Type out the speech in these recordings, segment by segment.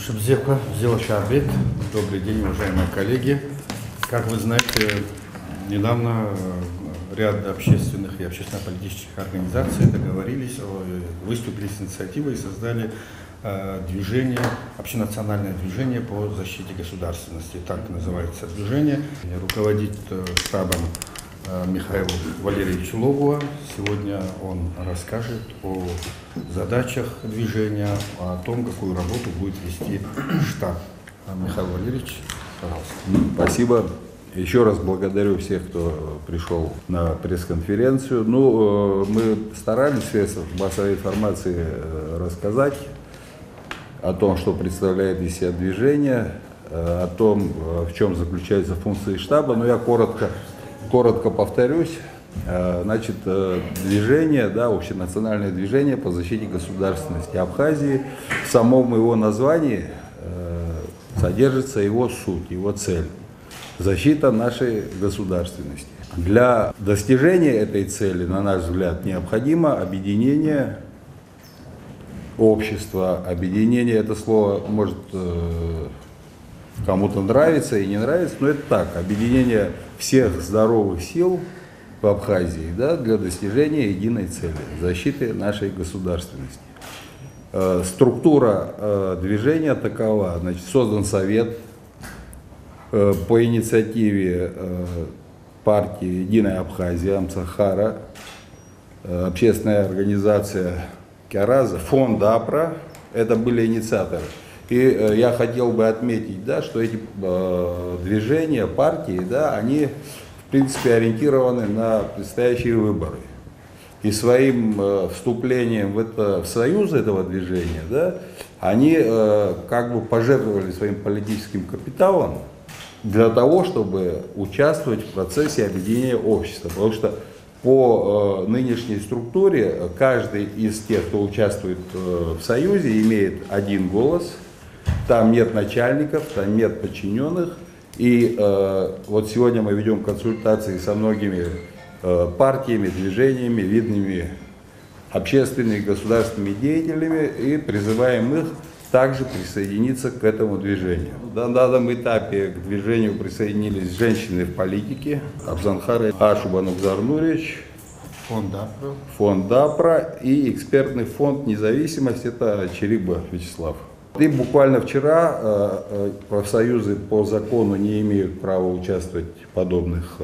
Шабзевка, Зелашарбет. Добрый день, уважаемые коллеги. Как вы знаете, недавно ряд общественных и общественно-политических организаций договорились, выступили с инициативой и создали движение, общенациональное движение по защите государственности. Так называется движение. Руководит штабом Михаил Валерьевич Логуа. Сегодня он расскажет о задачах движения, о том, какую работу будет вести штаб. Михаил Валерьевич, пожалуйста. Спасибо. Еще раз благодарю всех, кто пришел на пресс-конференцию. Мы старались в средствах массовой информации рассказать о том, что представляет из себя движение, о том, в чем заключаются функции штаба. Но я коротко повторюсь. Значит, движение, общенациональное движение по защите государственности Абхазии. В самом его названии содержится его суть, его цель. Защита нашей государственности. Для достижения этой цели, на наш взгляд, необходимо объединение общества. Объединение, это слово может кому-то нравится и не нравится, но это так, объединение всех здоровых сил в Абхазии, для достижения единой цели, защиты нашей государственности. Структура движения такова, значит, создан совет по инициативе партии «Единая Абхазия», Амцахара, общественная организация Кяраза, фонд АПРА, это были инициаторы. И я хотел бы отметить, что эти движения, партии, они в принципе ориентированы на предстоящие выборы. И своим вступлением в союз этого движения, они как бы пожертвовали своим политическим капиталом для того, чтобы участвовать в процессе объединения общества. Потому что по нынешней структуре каждый из тех, кто участвует в союзе, имеет один голос. Там нет начальников, там нет подчиненных. И вот сегодня мы ведем консультации со многими партиями, движениями, видными общественными и государственными деятелями и призываем их также присоединиться к этому движению. На данном этапе к движению присоединились женщины в политике, Абзанхар Ашубанукзар Нурич, фонд АПРА и экспертный фонд «Независимость», это Чериба Вячеслав. И буквально вчера профсоюзы по закону не имеют права участвовать в подобных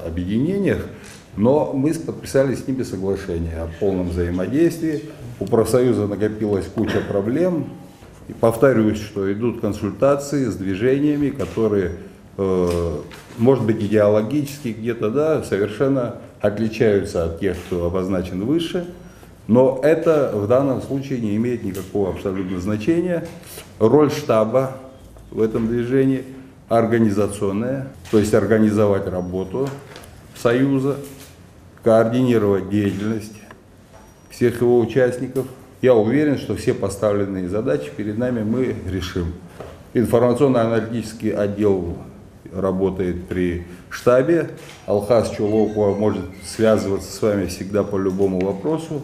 объединениях, но мы подписали с ними соглашение о полном взаимодействии. У профсоюза накопилась куча проблем. И повторюсь, что идут консультации с движениями, которые, может быть, идеологически где-то, совершенно отличаются от тех, кто обозначен выше. Но это в данном случае не имеет никакого абсолютного значения. Роль штаба в этом движении организационная, то есть организовать работу союза, координировать деятельность всех его участников. Я уверен, что все поставленные задачи перед нами мы решим. Информационно-аналитический отдел работает при штабе. Алхаз Чулокова может связываться с вами всегда по любому вопросу.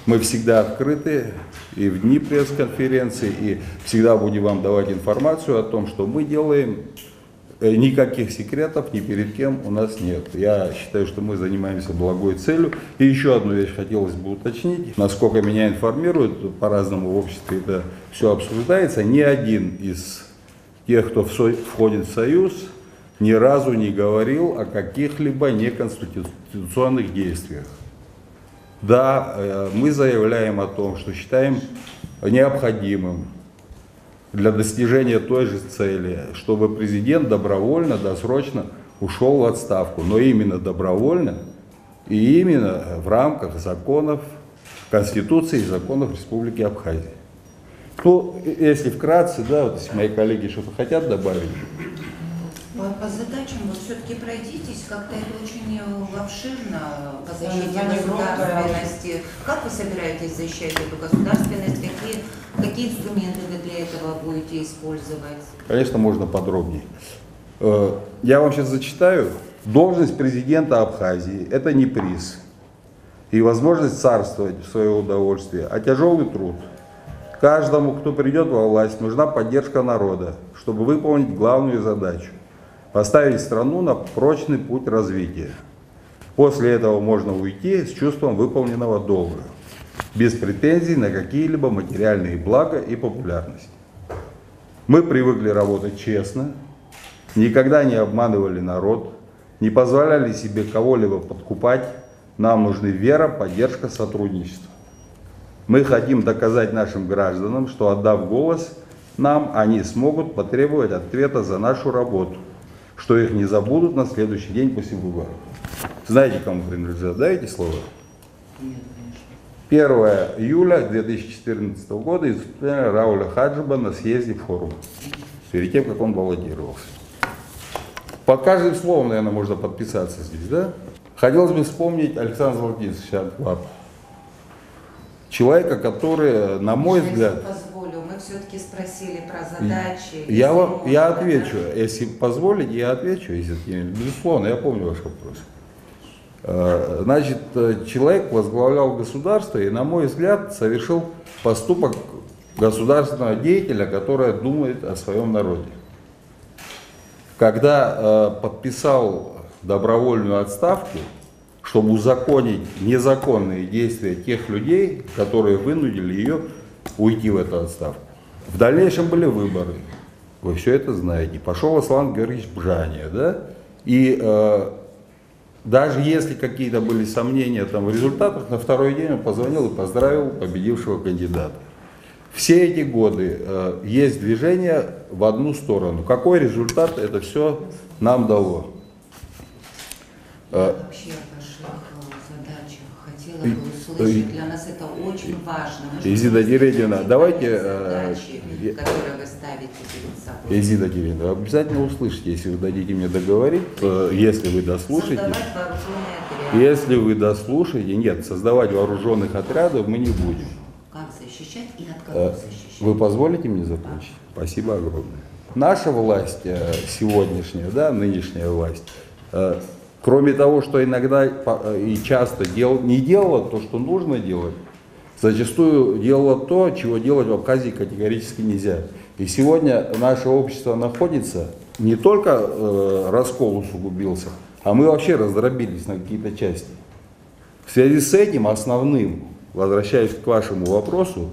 Мы всегда открыты и в дни пресс-конференции, и всегда будем вам давать информацию о том, что мы делаем. Никаких секретов ни перед кем у нас нет. Я считаю, что мы занимаемся благой целью. И еще одну вещь хотелось бы уточнить. Насколько меня информируют, по-разному в обществе это все обсуждается. Ни один из тех, кто входит в союз, ни разу не говорил о каких-либо неконституционных действиях. Да, мы заявляем о том, что считаем необходимым для достижения той же цели, чтобы президент добровольно, досрочно ушел в отставку, но именно добровольно и именно в рамках законов Конституции и законов Республики Абхазия. Если вкратце, если мои коллеги что-то хотят добавить. По задачам, все-таки пройдитесь, как-то это очень обширно по защите государственности. Как вы собираетесь защищать эту государственность? Какие инструменты вы для этого будете использовать? Конечно, можно подробнее. Я вам сейчас зачитаю. Должность президента Абхазии – это не приз и возможность царствовать в свое удовольствие, а тяжелый труд. Каждому, кто придет во власть, нужна поддержка народа, чтобы выполнить главную задачу – поставить страну на прочный путь развития. После этого можно уйти с чувством выполненного долга, без претензий на какие-либо материальные блага и популярность. Мы привыкли работать честно, никогда не обманывали народ, не позволяли себе кого-либо подкупать. Нам нужны вера, поддержка, сотрудничество. Мы хотим доказать нашим гражданам, что, отдав голос нам, они смогут потребовать ответа за нашу работу, что их не забудут на следующий день после выборов. Знаете, кому принадлежат, да, эти слова? Нет, конечно. 1 июля 2014 года из выступления Рауля Хаджиба на съезде форума, перед тем, как он баллотировался. Под каждым словом, наверное, можно подписаться здесь, да? Хотелось бы вспомнить Александра Золотинского Анклапа. Человека, который, на мой взгляд... Если позволю, мы все-таки спросили про задачи. Я отвечу, если позволите, я отвечу, если безусловно, я помню ваш вопрос. Значит, человек возглавлял государство и, на мой взгляд, совершил поступок государственного деятеля, который думает о своем народе. Когда подписал добровольную отставку, чтобы узаконить незаконные действия тех людей, которые вынудили ее уйти в эту отставку. В дальнейшем были выборы. Вы все это знаете. Пошел Аслан Георгиевич Бжания, да? И даже если какие-то были сомнения там, в результатах, на второй день он позвонил и поздравил победившего кандидата. Все эти годы есть движение в одну сторону. Какой результат это все нам дало? Вообще о ваших задачах хотела бы услышать. Для нас это очень важно. Изида Терентьевна, давайте... Задачи, которые вы ставите перед собой. Изида Терентьевна, обязательно услышите, если вы дадите мне договорить, если вы дослушаете. Создавать вооруженные отряды. Если вы дослушаете, нет, создавать вооруженных отрядов мы не будем. Как защищать и от кого защищать? Вы позволите мне закончить? Спасибо огромное. Наша власть сегодняшняя, да, нынешняя власть, кроме того, что иногда и часто не делала то, что нужно делать, зачастую делала то, чего делать в Абхазии категорически нельзя. И сегодня наше общество находится, не только раскол усугубился, а мы вообще раздробились на какие-то части. В связи с этим основным, возвращаясь к вашему вопросу,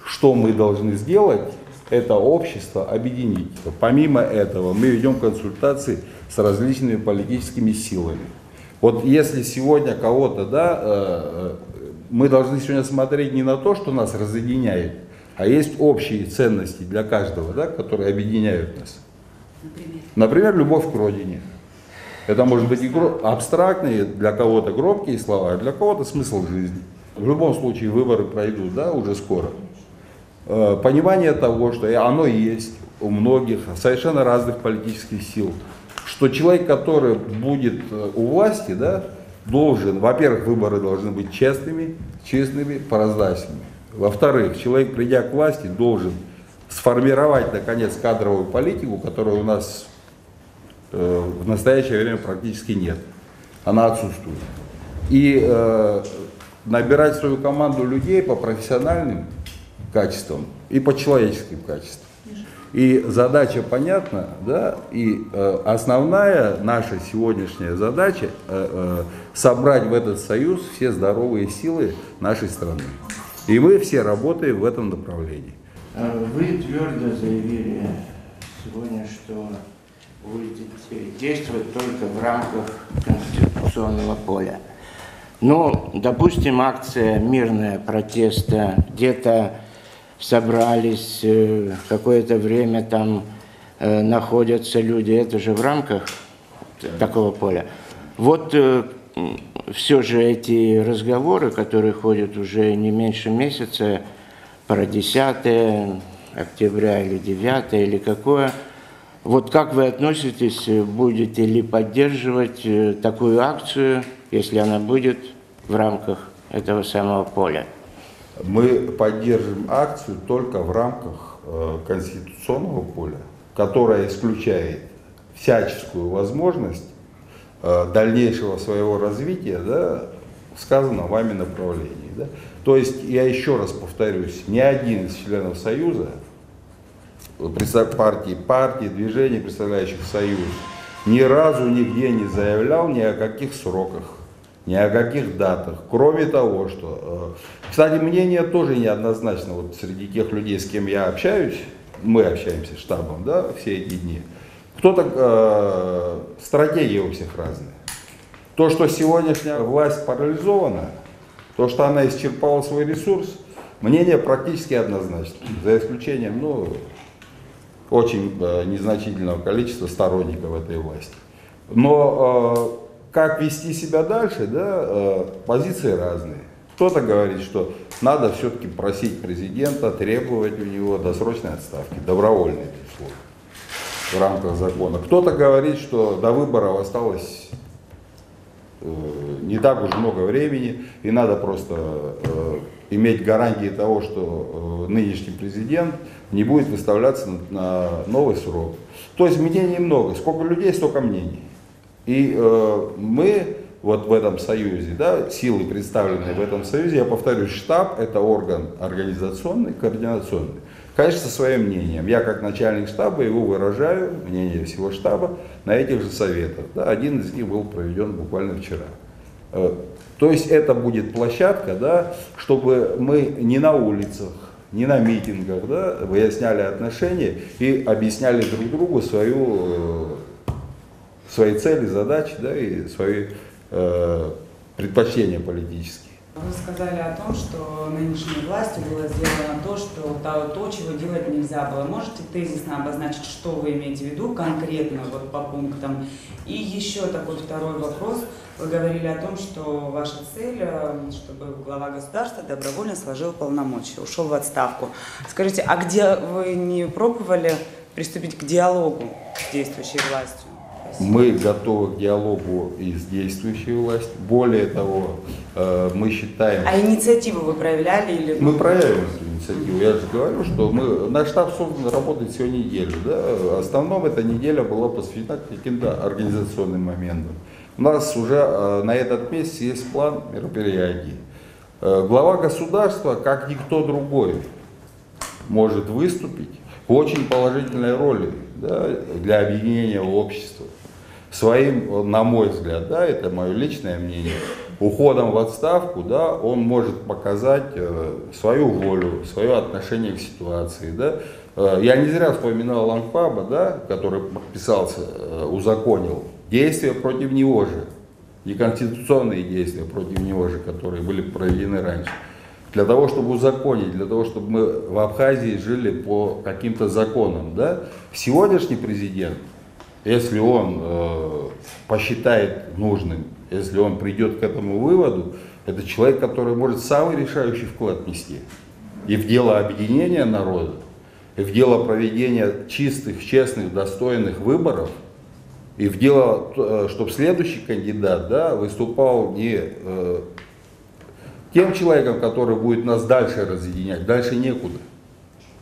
что мы должны сделать, это общество объединить. Помимо этого мы ведем консультации с различными политическими силами. Вот если сегодня кого-то, да, мы должны сегодня смотреть не на то, что нас разъединяет, а есть общие ценности для каждого, да, которые объединяют нас. Например, любовь к родине. Это может быть и абстрактные, для кого-то громкие слова, а для кого-то смысл жизни. В любом случае выборы пройдут, да, уже скоро. Понимание того, что оно есть у многих совершенно разных политических сил, что человек, который будет у власти, да, должен, во-первых, выборы должны быть честными, прозрачными. Во-вторых, человек, придя к власти, должен сформировать, наконец, кадровую политику, которой у нас в настоящее время практически нет. Она отсутствует. И набирать свою команду людей по профессиональным качествам и по человеческим качествам. И задача понятна, да, и основная наша сегодняшняя задача собрать в этот союз все здоровые силы нашей страны. И мы все работаем в этом направлении. Вы твердо заявили сегодня, что будете действовать только в рамках конституционного поля. Ну, допустим, акция мирная протеста, где-то собрались, какое-то время там находятся люди, это же в рамках такого поля. Вот все же эти разговоры, которые ходят уже не меньше месяца, про 10 октября или 9 или какое, вот как вы относитесь, будете ли поддерживать такую акцию, если она будет в рамках этого самого поля? Мы поддержим акцию только в рамках конституционного поля, которое исключает всяческую возможность дальнейшего своего развития, да, в сказанном вами направлении. Да? То есть, я еще раз повторюсь, ни один из членов Союза, партий, движений, представляющих Союз, ни разу нигде не заявлял ни о каких сроках, ни о каких датах. Кроме того, что... Кстати, мнение тоже неоднозначно. Вот среди тех людей, с кем я общаюсь, мы общаемся с штабом, да, все эти дни. Кто-то... стратегия у всех разная. То, что сегодняшняя власть парализована, то, что она исчерпала свой ресурс, мнение практически однозначно. За исключением, очень незначительного количества сторонников этой власти. Но как вести себя дальше, да, позиции разные. Кто-то говорит, что надо все-таки просить президента, требовать у него досрочной отставки, добровольной, безусловно, в рамках закона. Кто-то говорит, что до выборов осталось не так уж много времени, и надо просто иметь гарантии того, что нынешний президент не будет выставляться на новый срок. То есть мнений много. Сколько людей, столько мнений. И мы вот в этом союзе, да, силы, представленные в этом союзе, я повторюсь, штаб — это орган организационный, координационный. Конечно, со своим мнением. Я как начальник штаба его выражаю, мнение всего штаба, на этих же советах. Да, один из них был проведен буквально вчера. То есть это будет площадка, да, чтобы мы не на улицах, не на митингах, да, выясняли отношения и объясняли друг другу свои цели, задачи, да, и свои предпочтения политические. Вы сказали о том, что нынешней властью было сделано то, чего делать нельзя было. Можете тезисно обозначить, что вы имеете в виду конкретно вот по пунктам? И еще такой второй вопрос. Вы говорили о том, что ваша цель, чтобы глава государства добровольно сложил полномочия, ушел в отставку. Скажите, а где вы не пробовали приступить к диалогу с действующей властью? Мы готовы к диалогу и с действующей властью. Более того, мы считаем... А инициативу вы проявляли? Или... Мы проявим эту инициативу. Я же говорю, что наш штаб создан, работает всего неделю. Да? В основном эта неделя была посвящена каким-то организационным моментам. У нас уже на этот месяц есть план мероприятий. Глава государства, как никто другой, может выступить в очень положительной роли, да, для объединения общества. Своим, на мой взгляд, да, это мое личное мнение, уходом в отставку, да, он может показать свою волю, свое отношение к ситуации. Да. Я не зря вспоминал Лангпаба, да, который подписался, узаконил действия против него же, неконституционные действия против него же, которые были проведены раньше. Для того, чтобы узаконить, для того, чтобы мы в Абхазии жили по каким-то законам. Да. Сегодняшний президент, если он посчитает нужным, если он придет к этому выводу, это человек, который может самый решающий вклад внести и в дело объединения народа, и в дело проведения чистых, честных, достойных выборов, и в дело, чтобы следующий кандидат, да, выступал не тем человеком, который будет нас дальше разъединять, дальше некуда.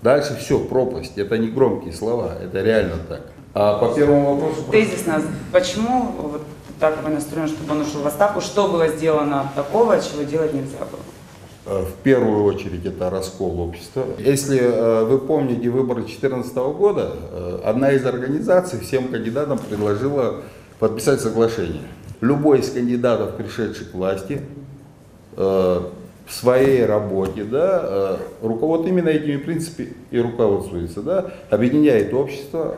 Дальше все, пропасть. Это не громкие слова, это реально так. А по первому вопросу... Тезисно, почему вот так вы настроены, чтобы он ушел в отставку? Что было сделано такого, чего делать нельзя было? В первую очередь это раскол общества. Если вы помните выборы 2014 года, одна из организаций всем кандидатам предложила подписать соглашение. Любой из кандидатов, пришедший к власти, в своей работе, да, вот именно этими принципами и руководствуется, да, объединяет общество,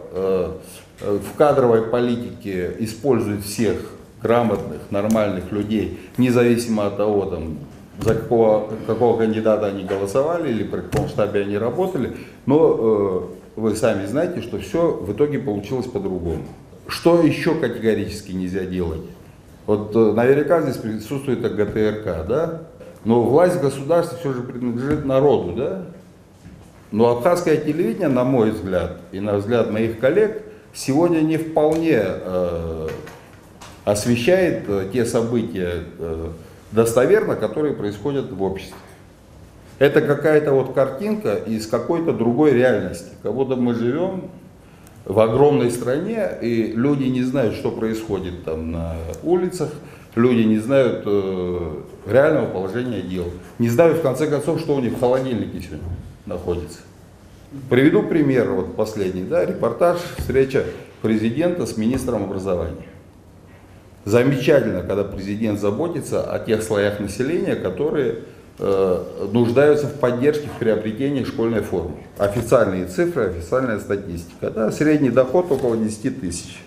в кадровой политике использует всех грамотных, нормальных людей, независимо от того, там, за какого кандидата они голосовали или при каком штабе они работали, но вы сами знаете, что все в итоге получилось по-другому. Что еще категорически нельзя делать? Вот наверняка здесь присутствует ГТРК, да? Но власть государства все же принадлежит народу, да? Но абхазское телевидение, на мой взгляд, и на взгляд моих коллег, сегодня не вполне освещает те события достоверно, которые происходят в обществе. Это какая-то вот картинка из какой-то другой реальности. Как будто мы живем в огромной стране, и люди не знают, что происходит там на улицах, люди не знают реального положения дел, не знают в конце концов, что у них в холодильнике сегодня находится. Приведу пример, вот последний, да, репортаж, встреча президента с министром образования. Замечательно, когда президент заботится о тех слоях населения, которые нуждаются в поддержке в приобретении школьной формы. Официальные цифры, официальная статистика. Да, средний доход около 10 тысяч.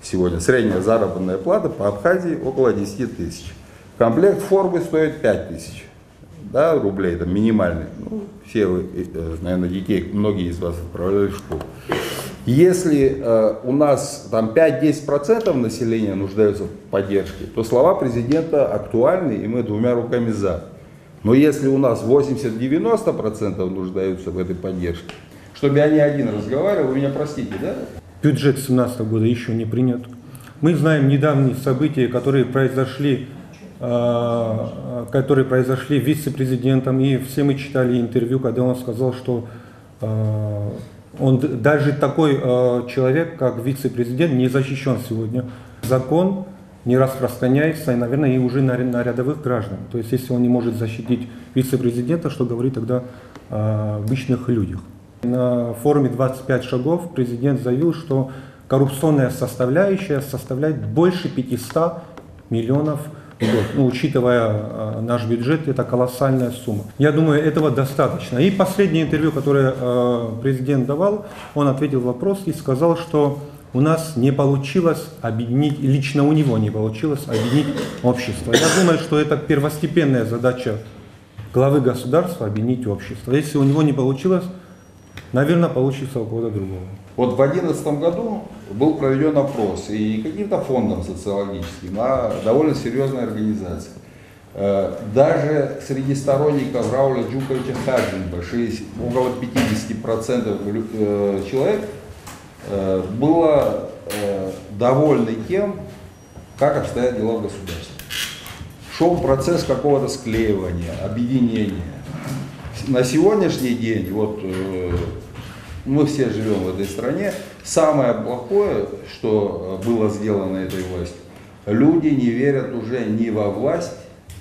Сегодня средняя заработная плата по Абхазии около 10 тысяч. Комплект формы стоит 5 тысяч, да, рублей, там минимальный. Ну, все вы, наверное, детей, многие из вас отправляли в школу. Если у нас там 5-10% населения нуждаются в поддержке, то слова президента актуальны, и мы двумя руками за. Но если у нас 80-90% нуждаются в этой поддержке, чтобы я не один разговаривал, вы меня простите, да? Бюджет 2017 года еще не принят. Мы знаем недавние события, которые произошли вице-президентом, и все мы читали интервью, когда он сказал, что он даже такой человек, как вице-президент, не защищен сегодня. Закон не распространяется, и, наверное, и уже на рядовых граждан. То есть, если он не может защитить вице-президента, что говорит тогда о обычных людях. На форуме 25 шагов президент заявил, что коррупционная составляющая составляет больше 500 миллионов в год. Ну, учитывая наш бюджет, это колоссальная сумма. Я думаю, этого достаточно. И последнее интервью, которое президент давал, он ответил на вопрос и сказал, что у нас не получилось объединить, лично у него не получилось объединить общество. Я думаю, что это первостепенная задача главы государства — объединить общество. Если у него не получилось, наверное, получится у кого-то другого. Вот в 2011 году был проведен опрос и каким-то фондом социологическим, а довольно серьезной организацией. Даже среди сторонников Рауля Джуковича Хаджимба около 50% человек было довольны тем, как обстоят дела в государстве. Шел процесс какого-то склеивания, объединения. На сегодняшний день, вот мы все живем в этой стране, самое плохое, что было сделано этой властью, люди не верят уже ни во власть,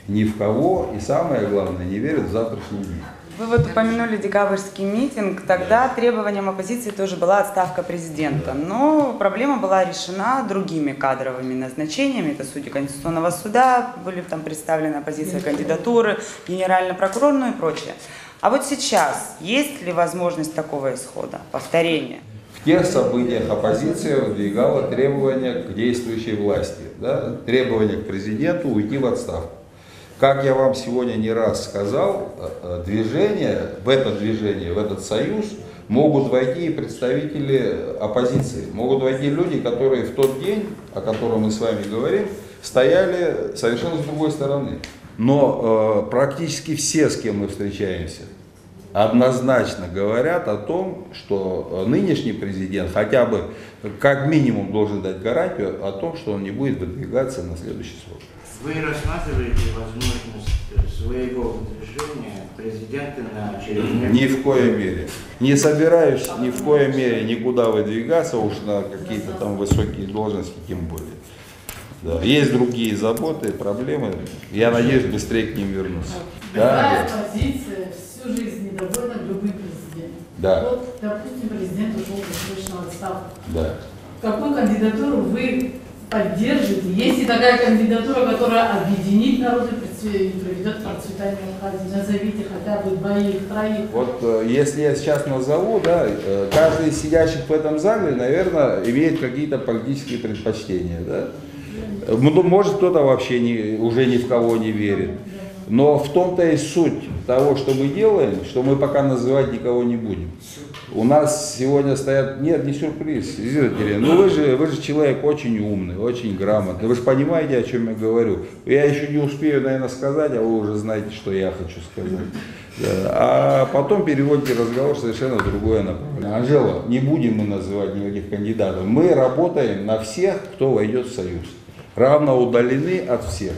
ни в кого, и самое главное, не верят в завтрашний день. Вы вот упомянули декабрьский митинг, тогда требованием оппозиции тоже была отставка президента, но проблема была решена другими кадровыми назначениями, это судьи Конституционного суда, были там представлены оппозиция кандидатуры, генеральный прокурор, ну и прочее. А вот сейчас есть ли возможность такого исхода, повторения? В тех событиях оппозиция выдвигала требования к действующей власти, да, требования к президенту уйти в отставку. Как я вам сегодня не раз сказал, в этот союз могут войти и представители оппозиции, могут войти люди, которые в тот день, о котором мы с вами говорим, стояли совершенно с другой стороны. Но практически все, с кем мы встречаемся, однозначно говорят о том, что нынешний президент хотя бы как минимум должен дать гарантию о том, что он не будет выдвигаться на следующий срок. Вы рассматриваете возможность своего выдвижения президента на очередной... Ни в коей мере. Не собираюсь ни в коей мере никуда выдвигаться, уж на какие-то там высокие должности, тем более. Да. Есть другие заботы, проблемы. Я надеюсь, быстрее к ним вернусь. Любая оппозиция всю жизнь недовольна любым президентом. Да. Вот, допустим, президент ушел в досрочную отставку. Да. Какую кандидатуру вы поддержите? Есть ли такая кандидатура, которая объединит народ и приведет к процветанию Абхазии? Назовите хотя бы двоих, троих. Вот если я сейчас назову, да, каждый из сидящих в этом зале, наверное, имеет какие-то политические предпочтения. Да? Может, кто-то вообще уже ни в кого не верит. Но в том-то и суть того, что мы делаем, что мы пока называть никого не будем. У нас сегодня стоят... Нет, не сюрприз. Ну вы же человек очень умный, очень грамотный. Вы же понимаете, о чем я говорю. Я еще не успею, наверное, сказать, а вы уже знаете, что я хочу сказать. А потом переводите разговор совершенно в другое направление. Анжела, не будем мы называть никаких кандидатов. Мы работаем на всех, кто войдет в союз. Равно удалены от всех.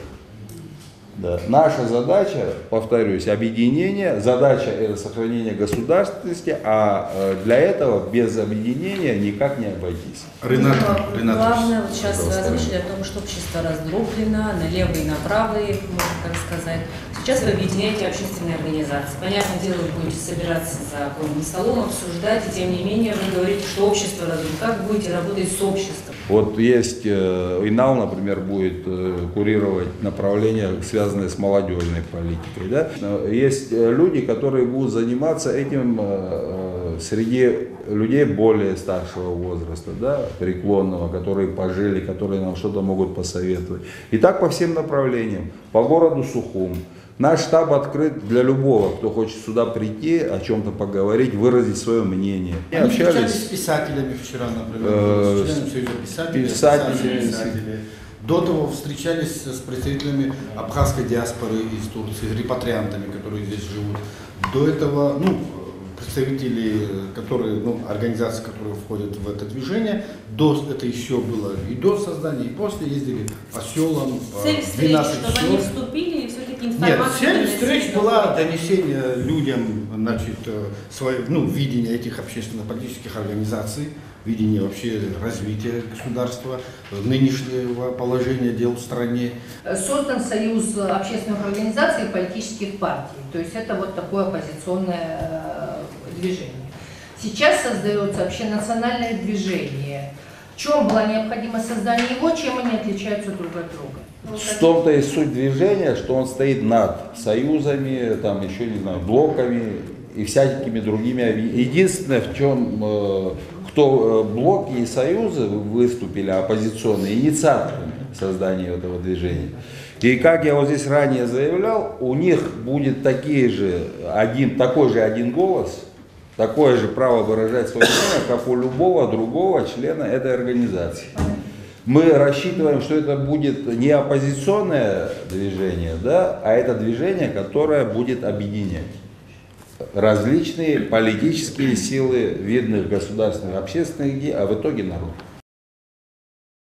Да. Наша задача, повторюсь, объединение, задача это сохранение государственности, а для этого без объединения никак не обойтись. Ренат, Главное, вот сейчас вы озвучили о том, что общество раздроблено на левые и на правые, можно так сказать. Сейчас вы объединяете общественные организации. Понятное дело, вы будете собираться за круглым столом, обсуждать, и тем не менее вы говорите, что общество раздроблено. Как будете работать с обществом? Вот есть ИНАУ, например, будет курировать направления, связанные с молодежной политикой. Да? Есть люди, которые будут заниматься этим среди людей более старшего возраста, да, преклонного, которые пожили, которые нам что-то могут посоветовать. И так по всем направлениям. По городу Сухум. Наш штаб открыт для любого, кто хочет сюда прийти, о чем-то поговорить, выразить свое мнение. Они общались с писателями вчера, например, с членами Союза писателей. До того встречались с представителями абхазской диаспоры из Турции, репатриантами, которые здесь живут. До этого, представители, организации, которые входят в это движение, это еще было и до создания, и после ездили по селам, Цель встречи, 12 чтобы сел. они вступили и все-таки Нет, информацию... цель встреч была донесение людям, видения этих общественно-политических организаций, видение вообще развития государства, нынешнего положения дел в стране. Создан союз общественных организаций и политических партий, то есть это вот такое оппозиционное движение. Сейчас создается общенациональное движение. В чем было необходимо создание его, чем они отличаются друг от друга? В том-то и суть движения, что он стоит над союзами, блоками и всякими другими. Единственное, в чем кто блоки и союзы выступили оппозиционные инициаторами создания этого движения. И как я вот здесь ранее заявлял, у них будет такой же один голос, такое же право выражать свое мнение, как у любого другого члена этой организации. Мы рассчитываем, что это будет не оппозиционное движение, да, а это движение, которое будет объединять различные политические силы видных государственных, общественных, а в итоге народ.